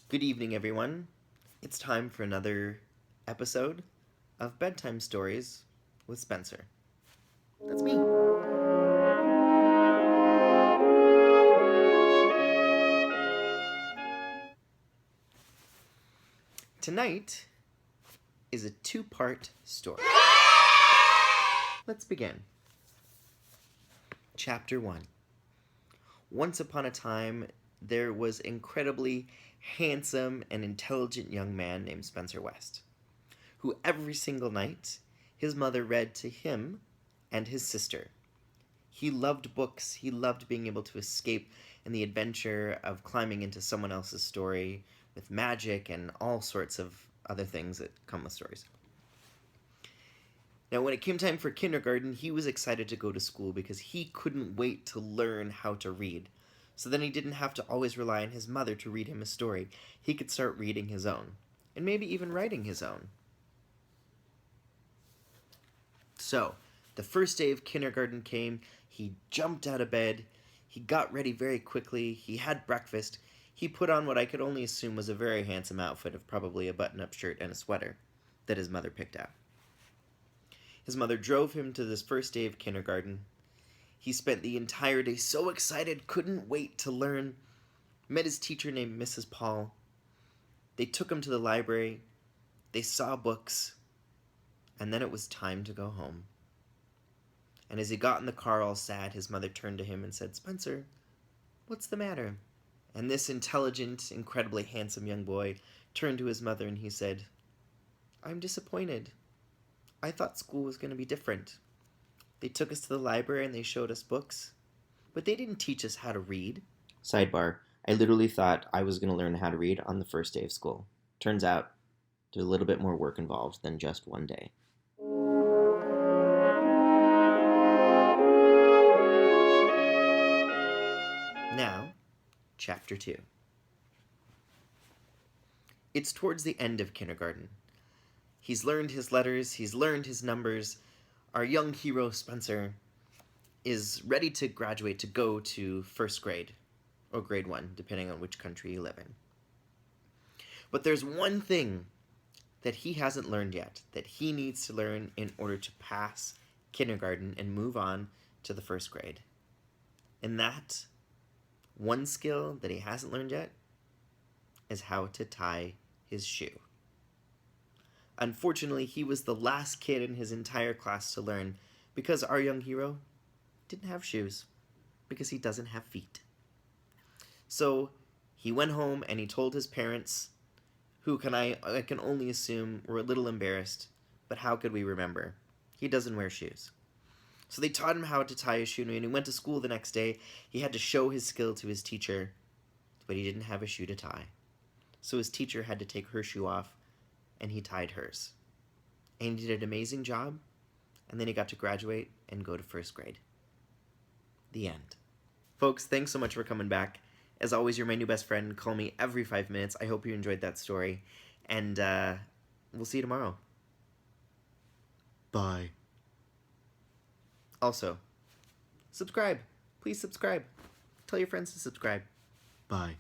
Good evening, everyone. It's time for another episode of Bedtime Stories with Spencer. That's me. Tonight is a two-part story. Let's begin. Chapter 1. Once upon a time, there was an incredibly handsome and intelligent young man named Spencer West, who every single night his mother read to him and his sister. He loved books. He loved being able to escape in the adventure of climbing into someone else's story with magic and all sorts of other things that come with stories. Now, when it came time for kindergarten, he was excited to go to school because he couldn't wait to learn how to read. So then he didn't have to always rely on his mother to read him a story. He could start reading his own, and maybe even writing his own. So, the first day of kindergarten came. He jumped out of bed. He got ready very quickly. He had breakfast. He put on what I could only assume was a very handsome outfit of probably a button-up shirt and a sweater that his mother picked out. His mother drove him to this first day of kindergarten. He spent the entire day so excited, couldn't wait to learn. Met his teacher named Mrs. Paul. They took him to the library. They saw books. And then it was time to go home. And as he got in the car all sad, his mother turned to him and said, "Spencer, what's the matter?" And this intelligent, incredibly handsome young boy turned to his mother and he said, "I'm disappointed. I thought school was going to be different. They took us to the library and they showed us books, but they didn't teach us how to read." Sidebar, I literally thought I was going to learn how to read on the first day of school. Turns out there's a little bit more work involved than just one day. Now, Chapter 2. It's towards the end of kindergarten. He's learned his letters, he's learned his numbers. Our young hero, Spencer, is ready to graduate to go to first grade, or grade 1, depending on which country you live in. But there's one thing that he hasn't learned yet, that he needs to learn in order to pass kindergarten and move on to the first grade. And that one skill that he hasn't learned yet is how to tie his shoe. Unfortunately, he was the last kid in his entire class to learn because our young hero didn't have shoes because he doesn't have feet. So he went home and he told his parents, who I can only assume were a little embarrassed, but how could we remember? He doesn't wear shoes. So they taught him how to tie his shoe, and when he went to school the next day, he had to show his skill to his teacher, but he didn't have a shoe to tie. So his teacher had to take her shoe off, and he tied hers. And he did an amazing job, and then he got to graduate and go to first grade. The end. Folks, thanks so much for coming back. As always, you're my new best friend. Call me every 5 minutes. I hope you enjoyed that story, and we'll see you tomorrow. Bye. Also, subscribe. Please subscribe. Tell your friends to subscribe. Bye.